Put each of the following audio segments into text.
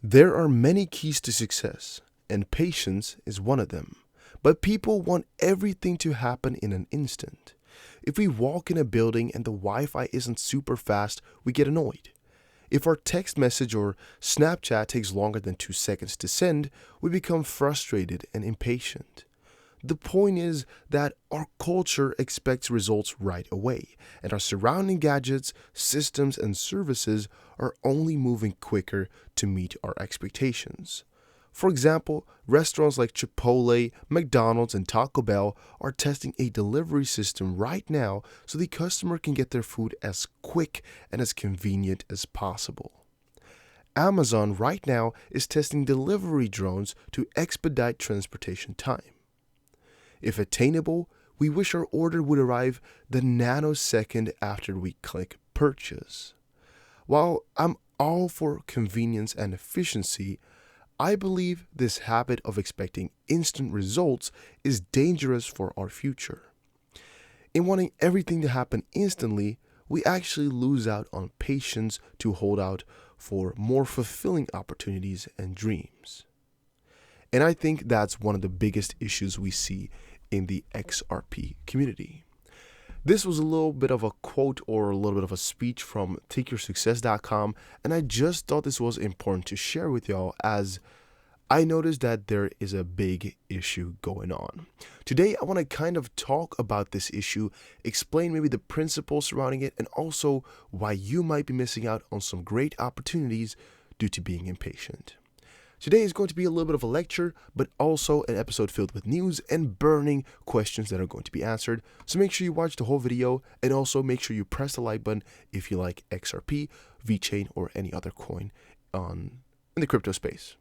There are many keys to success, and patience is one of them. But people want everything to happen in an instant. If we walk in a building and the Wi Fi isn't super fast, we get annoyed. If our text message or Snapchat takes longer than 2 seconds to send, we become frustrated and impatient. The point is that our culture expects results right away, and our surrounding gadgets, systems, and services are only moving quicker to meet our expectations. For example, restaurants like Chipotle, McDonald's, and Taco Bell are testing a delivery system right now so the customer can get their food as quick and as convenient as possible. Amazon right now is testing delivery drones to expedite transportation time. If attainable, we wish our order would arrive the nanosecond after we click purchase. While I'm all for convenience and efficiency, I believe this habit of expecting instant results is dangerous for our future. In wanting everything to happen instantly, we actually lose out on patience to hold out for more fulfilling opportunities and dreams. And I think that's one of the biggest issues we see in the XRP community. This was a little bit of a quote or a little bit of a speech from takeyoursuccess.com, and I just thought this was important to share with y'all as I noticed that there is a big issue going on. Today, I want to kind of talk about this issue, explain maybe the principles surrounding it, and also why you might be missing out on some great opportunities due to being impatient. Today is going to be a little bit of a lecture, but also an episode filled with news and burning questions that are going to be answered. So make sure you watch the whole video, and also make sure you press the like button if you like XRP, VeChain, or any other coin in the crypto space.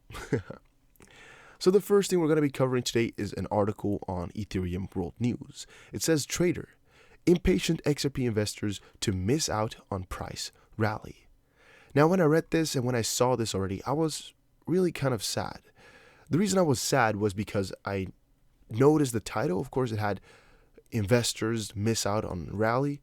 So the first thing we're going to be covering today is an article on Ethereum World News. It says, Trader, impatient XRP investors to miss out on price rally. Now, when I read this and when I saw this already, I was really kind of sad. The reason I was sad was because I noticed the title. Of course, it had investors miss out on rally.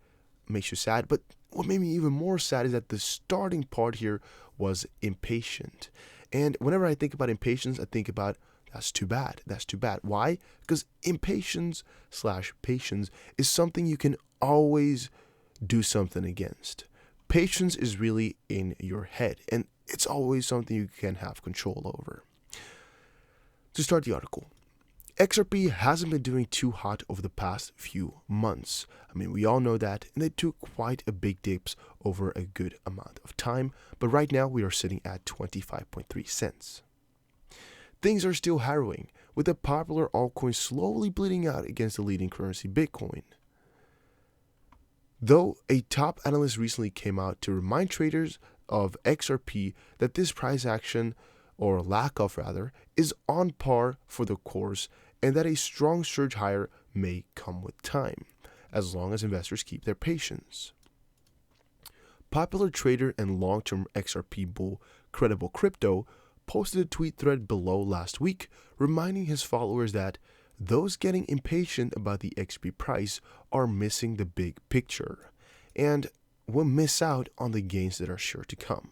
Makes you sad. But what made me even more sad is that the starting part here was impatient. And whenever I think about impatience, I think about that's too bad. That's too bad. Why? Because impatience/patience is something you can always do something against. Patience is really in your head, and it's always something you can have control over. To start the article, XRP hasn't been doing too hot over the past few months. I mean, we all know that, and they took quite a big dips over a good amount of time, but right now we are sitting at 25.3 cents. Things are still harrowing, with the popular altcoin slowly bleeding out against the leading currency Bitcoin. Though a top analyst recently came out to remind traders of XRP that this price action, or lack of rather, is on par for the course and that a strong surge higher may come with time, as long as investors keep their patience. Popular trader and long-term XRP bull Credible Crypto posted a tweet thread below last week reminding his followers that those getting impatient about the XRP price are missing the big picture and will miss out on the gains that are sure to come.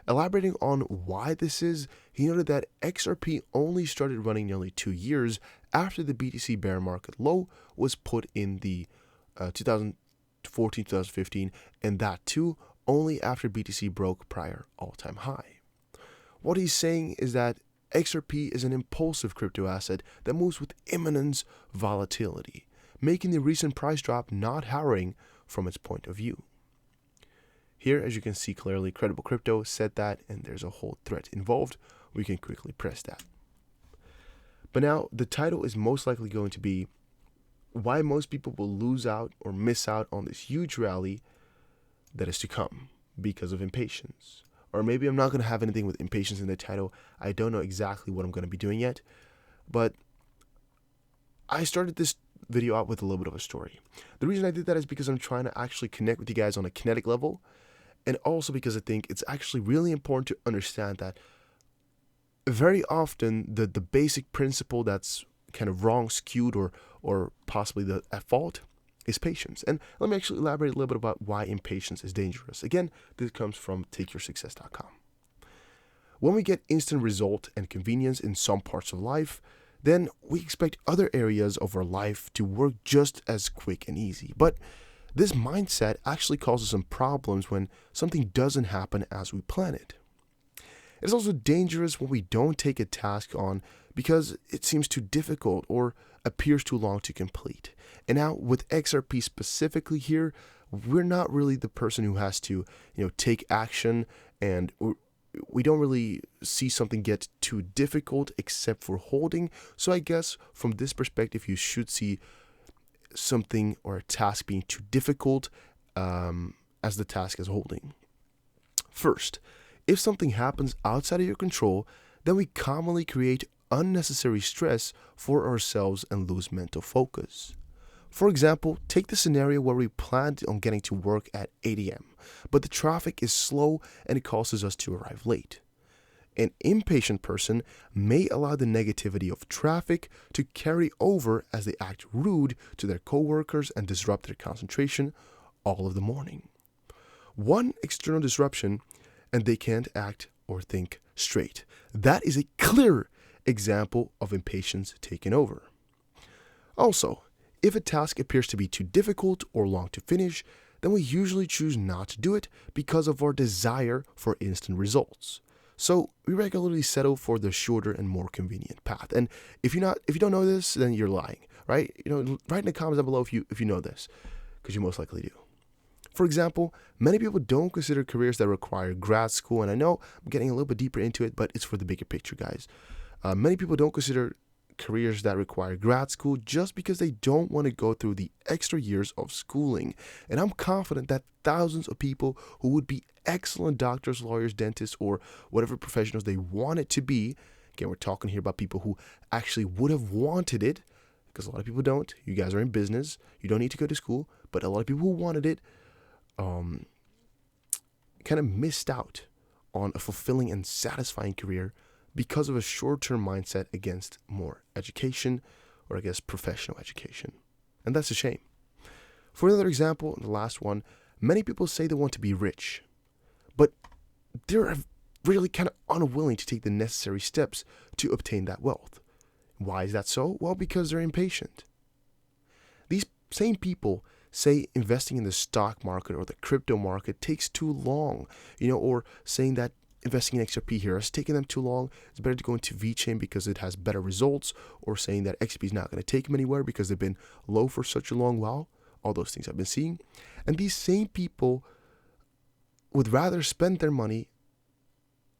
Elaborating on why this is, he noted that XRP only started running nearly 2 years after the BTC bear market low was put in the 2014-2015, and that too only after BTC broke prior all-time high. What he's saying is that XRP is an impulsive crypto asset that moves with imminent volatility, making the recent price drop not harrowing from its point of view. Here, as you can see clearly, Credible Crypto said that, and there's a whole thread involved. We can quickly press that. But now, the title is most likely going to be why most people will lose out or miss out on this huge rally that is to come because of impatience. Or maybe I'm not going to have anything with impatience in the title. I don't know exactly what I'm going to be doing yet. But I started this video out with a little bit of a story. The reason I did that is because I'm trying to actually connect with you guys on a kinetic level, and also because I think it's actually really important to understand that very often the basic principle that's kind of wrong, skewed, or possibly at fault is patience. And let me actually elaborate a little bit about why impatience is dangerous. Again, this comes from takeyoursuccess.com. When we get instant result and convenience in some parts of life, then we expect other areas of our life to work just as quick and easy. But this mindset actually causes some problems when something doesn't happen as we plan it. It's also dangerous when we don't take a task on because it seems too difficult or appears too long to complete. And now with XRP specifically here, we're not really the person who has to, take action, and we don't really see something get too difficult except for holding. So I guess from this perspective, you should see something or a task being too difficult as the task is holding. First, if something happens outside of your control, then we commonly create unnecessary stress for ourselves and lose mental focus. For example, take the scenario where we planned on getting to work at 8 a.m., but the traffic is slow and it causes us to arrive late. An impatient person may allow the negativity of traffic to carry over as they act rude to their coworkers and disrupt their concentration all of the morning. One external disruption and they can't act or think straight. That is a clear example of impatience taking over. Also, if a task appears to be too difficult or long to finish, then we usually choose not to do it because of our desire for instant results. So we regularly settle for the shorter and more convenient path. And if you don't know this, then you're lying, right? Write in the comments down below if you know this, because you most likely do. For example, many people don't consider careers that require grad school, and I know I'm getting a little bit deeper into it, but it's for the bigger picture, guys. Many people don't consider careers that require grad school just because they don't want to go through the extra years of schooling. And I'm confident that thousands of people who would be excellent doctors, lawyers, dentists, or whatever professionals they want it to be, again, we're talking here about people who actually would have wanted it, because a lot of people don't. You guys are in business. You don't need to go to school, but a lot of people who wanted it kind of missed out on a fulfilling and satisfying career because of a short-term mindset against more education, or I guess professional education. And that's a shame. For another example, the last one, many people say they want to be rich, but they're really kind of unwilling to take the necessary steps to obtain that wealth. Why is that so? Well, because they're impatient. These same people say investing in the stock market or the crypto market takes too long, or saying that investing in XRP here has taken them too long. It's better to go into VeChain because it has better results, or saying that XRP is not going to take them anywhere because they've been low for such a long while. All those things I've been seeing. And these same people would rather spend their money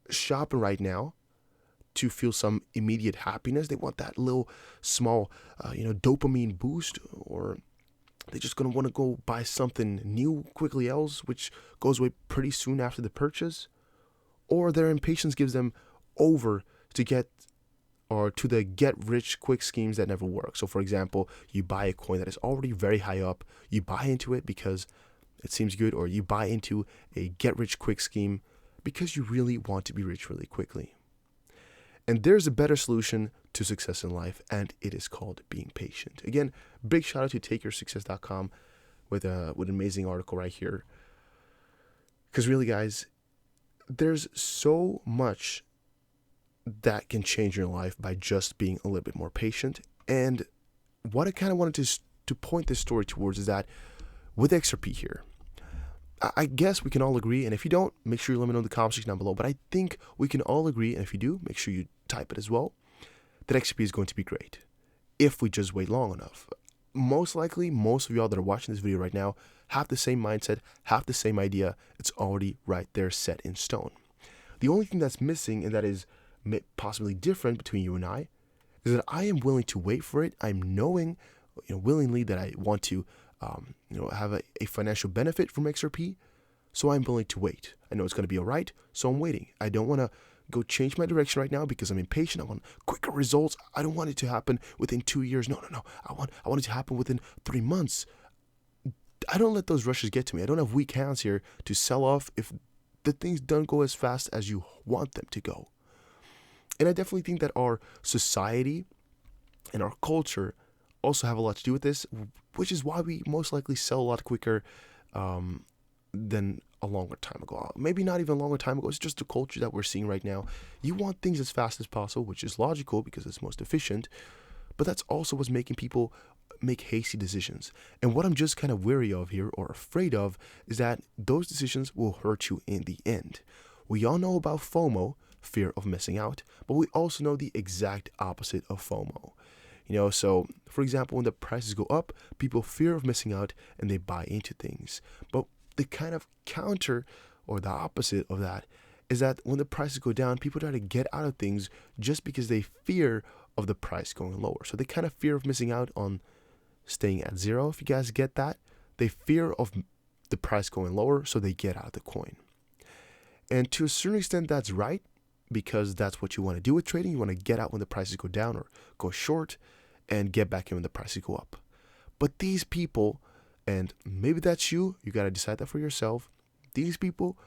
shopping right now to feel some immediate happiness. They want that little small, dopamine boost, or they're just going to want to go buy something new quickly else, which goes away pretty soon after the purchase. Or their impatience gives them over to the get-rich-quick schemes that never work. So, for example, you buy a coin that is already very high up. You buy into it because it seems good, or you buy into a get-rich-quick scheme because you really want to be rich really quickly. And there's a better solution to success in life, and it is called being patient. Again, big shout out to takeyoursuccess.com with an amazing article right here. Because really, guys, there's so much that can change your life by just being a little bit more patient. And what I kind of wanted to point this story towards is that with XRP here, I guess we can all agree, and if you don't, make sure you let me know in the comment section down below, but I think we can all agree, and if you do, make sure you type it as well, that XRP is going to be great if we just wait long enough. Most likely, most of y'all that are watching this video right now have the same mindset, have the same idea. It's already right there, set in stone. The only thing that's missing, and that is possibly different between you and I, is that I am willing to wait for it. I'm knowing, willingly that I want to, have a financial benefit from XRP. So I'm willing to wait. I know it's going to be all right, so I'm waiting. I don't want to go change my direction right now because I'm impatient. I want quicker results. I don't want it to happen within 2 years. No. I want it to happen within 3 months. I don't let those rushes get to me. I don't have weak hands here to sell off if the things don't go as fast as you want them to go. And I definitely think that our society and our culture also have a lot to do with this, which is why we most likely sell a lot quicker than a longer time ago. Maybe not even a longer time ago. It's just the culture that we're seeing right now. You want things as fast as possible, which is logical because it's most efficient. But that's also what's making people make hasty decisions. And what I'm just kind of wary of here, or afraid of, is that those decisions will hurt you in the end. We all know about FOMO, fear of missing out, but we also know the exact opposite of FOMO. So for example, when the prices go up, people fear of missing out and they buy into things. But the kind of counter, or the opposite of that, is that when the prices go down, people try to get out of things just because they fear of the price going lower. So they kind of fear of missing out on staying at zero, if you guys get that. They fear of the price going lower, so they get out of the coin. And to a certain extent, that's right, because that's what you want to do with trading. You want to get out when the prices go down or go short, and get back in when the prices go up. But these people, and maybe that's you got to decide that for yourself, these people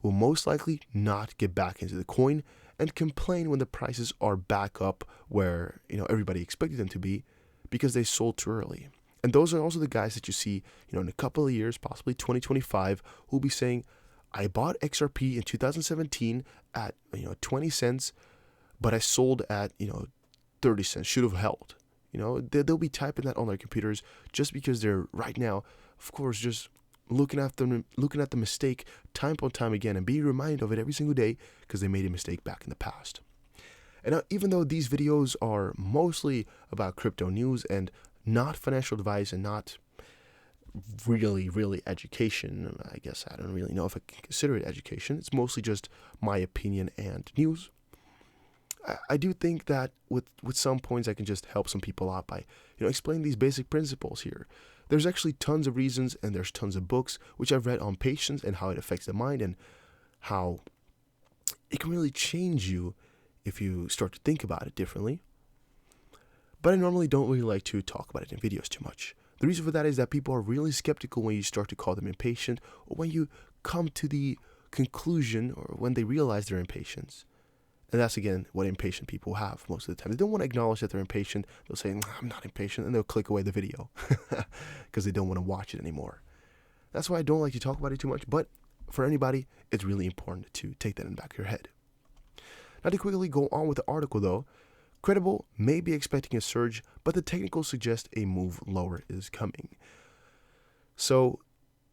will most likely not get back into the coin and complain when the prices are back up where everybody expected them to be, because they sold too early. And those are also the guys that you see, in a couple of years, possibly 2025, who'll be saying, I bought XRP in 2017 at 20 cents, but I sold at 30 cents. Should have held. They'll be typing that on their computers just because they're right now, of course, just looking at the mistake time upon time again and being reminded of it every single day because they made a mistake back in the past. And now, even though these videos are mostly about crypto news and not financial advice and not really education, I guess I don't really know if I can consider it education. It's mostly just my opinion and news. I do think that with some points I can just help some people out by explaining these basic principles here. There's actually tons of reasons, and there's tons of books which I've read on patience and how it affects the mind and how it can really change you if you start to think about it differently. But I normally don't really like to talk about it in videos too much. The reason for that is that people are really skeptical when you start to call them impatient, or when you come to the conclusion, or when they realize they're impatient. And that's, again, what impatient people have most of the time. They don't want to acknowledge that they're impatient. They'll say, I'm not impatient, and they'll click away the video because they don't want to watch it anymore. That's why I don't like to talk about it too much, but for anybody, it's really important to take that in the back of your head. Now, to quickly go on with the article, though, Credible may be expecting a surge, but the technicals suggest a move lower is coming. So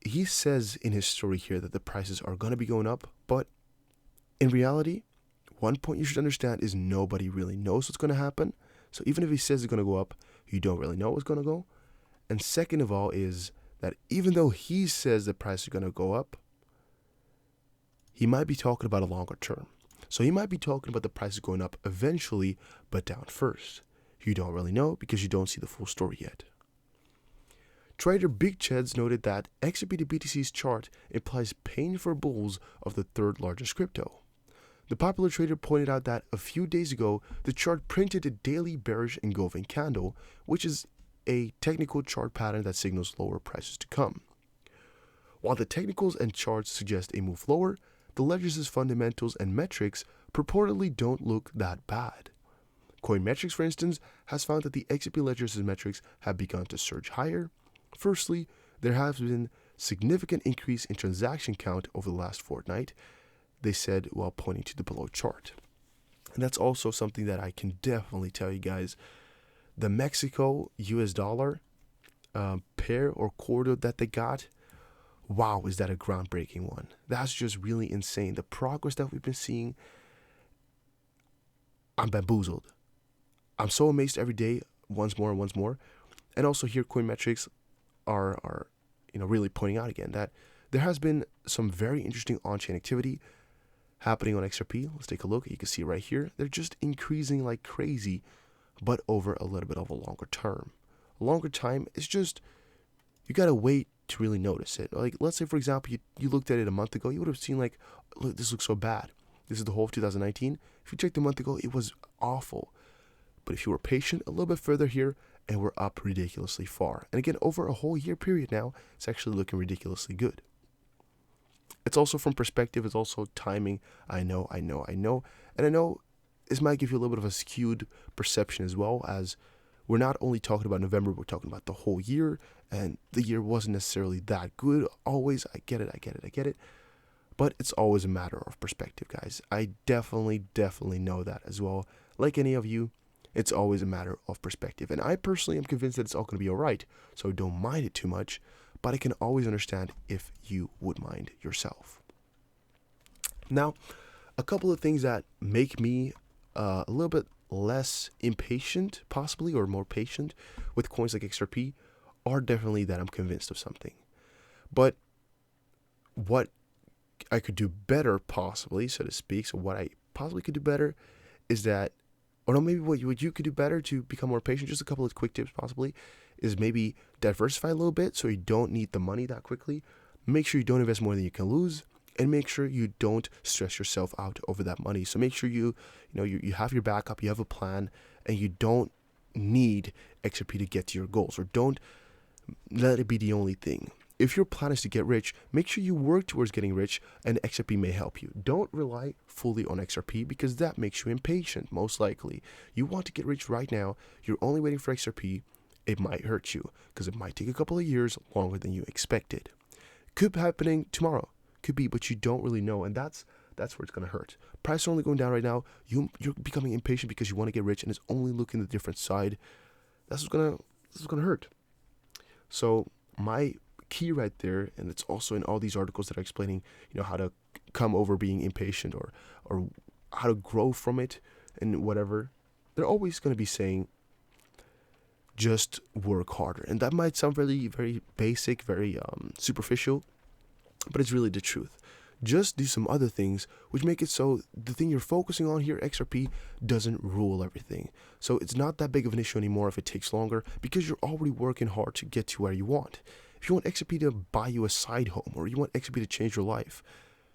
he says in his story here that the prices are going to be going up, but in reality, one point you should understand is nobody really knows what's going to happen. So even if he says it's going to go up, you don't really know what's going to go. And second of all is that even though he says the price is going to go up, he might be talking about a longer term. So he might be talking about the prices going up eventually, but down first. You don't really know because you don't see the full story yet. Trader Big Cheds noted that XRP to BTC's chart implies pain for bulls of the third largest crypto. The popular trader pointed out that a few days ago, the chart printed a daily bearish engulfing candle, which is a technical chart pattern that signals lower prices to come. While the technicals and charts suggest a move lower, the ledger's fundamentals and metrics purportedly don't look that bad. Coinmetrics, for instance, has found that the XRP ledger's metrics have begun to surge higher. Firstly, there has been significant increase in transaction count over the last fortnight, they said while pointing to the below chart. And that's also something that I can definitely tell you guys. The Mexico US dollar pair or quarter that they got, wow, is that a groundbreaking one. That's just really insane. The progress that we've been seeing, I'm bamboozled. I'm so amazed every day, once more and once more. And also here, Coinmetrics are really pointing out again that there has been some very interesting on-chain activity happening on XRP. Let's take a look. You can see right here. They're just increasing like crazy, but over a little bit of a longer term. A longer time, it's just, you got to wait to really notice it. Like, let's say, for example, you looked at it a month ago, you would have seen like, look, this looks so bad. This is the whole of 2019. If you checked a month ago, it was awful. But if you were patient a little bit further here, and we're up ridiculously far. And again, over a whole year period now, it's actually looking ridiculously good. It's also from perspective, it's also timing. I know. And I know this might give you a little bit of a skewed perception as well, as we're not only talking about November, we're talking about the whole year, and the year wasn't necessarily that good always. I get it. But it's always a matter of perspective, guys. I definitely know that as well. Like any of you, it's always a matter of perspective. And I personally am convinced that it's all going to be all right, so don't mind it too much. But I can always understand if you would mind yourself. Now, a couple of things that make me a little bit less impatient, possibly, or more patient with coins like XRP are definitely that I'm convinced of something. But what I could do better, possibly, so to speak, so what I possibly could do better is that, or no, maybe what you could do better to become more patient, just a couple of quick tips possibly, is maybe diversify a little bit so you don't need the money that quickly. Make sure you don't invest more than you can lose, and make sure you don't stress yourself out over that money. So make sure you have your backup, you have a plan, and you don't need XRP to get to your goals, or don't let it be the only thing. If your plan is to get rich, make sure you work towards getting rich, and XRP may help you. Don't rely fully on XRP because that makes you impatient, most likely. You want to get rich right now, you're only waiting for XRP, it might hurt you because it might take a couple of years longer than you expected. Could be happening tomorrow, could be, but you don't really know, and that's where it's going to hurt. Price is only going down right now, you're becoming impatient because you want to get rich and it's only looking the different side. This is gonna hurt. So my key right there, and it's also in all these articles that are explaining, how to come over being impatient or how to grow from it and whatever. They're always going to be saying, just work harder. And that might sound very, very basic, very superficial, but it's really the truth. Just do some other things which make it so the thing you're focusing on here, XRP, doesn't rule everything. So it's not that big of an issue anymore if it takes longer because you're already working hard to get to where you want. If you want XRP to buy you a side home, or you want XRP to change your life,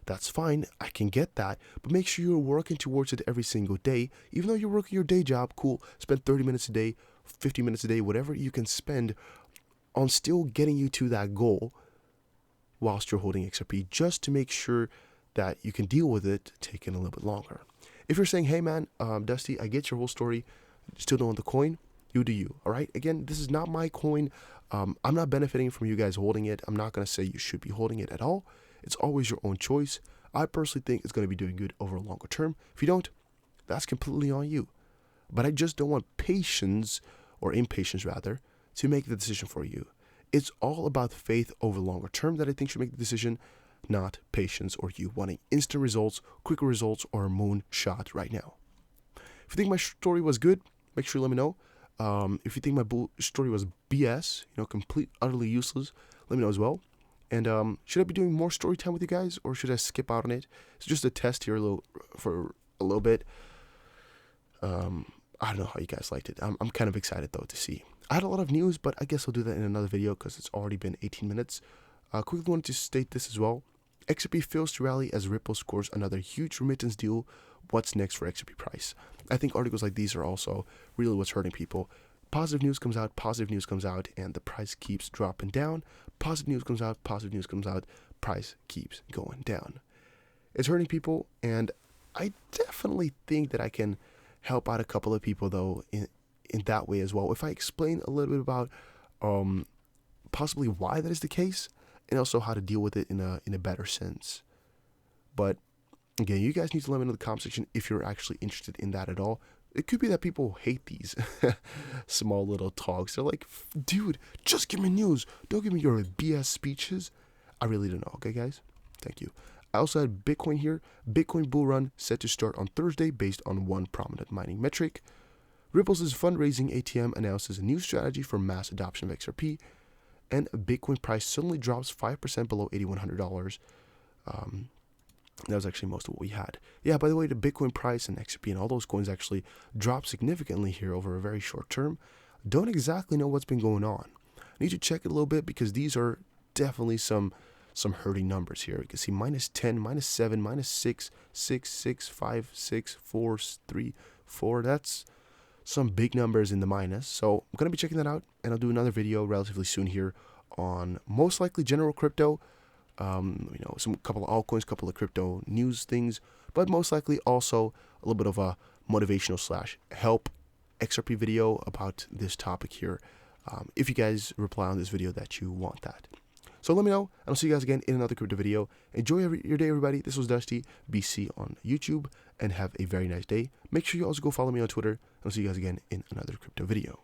that's fine, I can get that, but make sure you're working towards it every single day. Even though you're working your day job, cool, spend 30 minutes a day, 50 minutes a day, whatever you can spend on still getting you to that goal whilst you're holding XRP, just to make sure that you can deal with it taking a little bit longer. If you're saying, hey man, Dusty, I get your whole story, still don't want the coin, you do you, all right? Again, this is not my coin. I'm not benefiting from you guys holding it. I'm not going to say you should be holding it at all. It's always your own choice. I personally think it's going to be doing good over a longer term. If you don't, that's completely on you. But I just don't want patience, or impatience rather, to make the decision for you. It's all about faith over longer term that I think should make the decision, not patience or you wanting instant results, quicker results, or a moonshot right now. If you think my story was good, make sure you let me know. If you think my story was BS, complete, utterly useless, let me know as well. And should I be doing more story time with you guys, or should I skip out on it? It's just a test here for a little bit. I don't know how you guys liked it. I'm kind of excited though to see. I had a lot of news, but I guess I'll do that in another video because it's already been 18 minutes. Quickly wanted to state this as well. XRP fails to rally as Ripple scores another huge remittance deal. What's next for XRP price? I think articles like these are also really what's hurting people. Positive news comes out, and the price keeps dropping down. Positive news comes out, price keeps going down. It's hurting people, and I definitely think that I can help out a couple of people though in that way as well. If I explain a little bit about possibly why that is the case, and also how to deal with it in a better sense. But again, you guys need to let me know in the comment section if you're actually interested in that at all. It could be that people hate these small little talks. They're like, dude, just give me news. Don't give me your BS speeches. I really don't know. Okay, guys? Thank you. I also had Bitcoin here. Bitcoin bull run set to start on Thursday based on one prominent mining metric. Ripple's fundraising ATM announces a new strategy for mass adoption of XRP. And Bitcoin price suddenly drops 5% below $8,100. That was actually most of what we had. Yeah, by the way, the Bitcoin price and XRP and all those coins actually dropped significantly here over a very short term. Don't exactly know what's been going on. I need to check it a little bit because these are definitely some hurting numbers here. You can see -10, -7, -6, 6, 6, 5, 6, 4, 3, 4. That's some big numbers in the minus. So I'm going to be checking that out, and I'll do another video relatively soon here on most likely general crypto. Some couple of altcoins, couple of crypto news things, but most likely also a little bit of a motivational / help XRP video about this topic here. If you guys reply on this video that you want that. So let me know, and I'll see you guys again in another crypto video. Enjoy your day, everybody. This was Dusty BC on YouTube, and have a very nice day. Make sure you also go follow me on Twitter, and I'll see you guys again in another crypto video.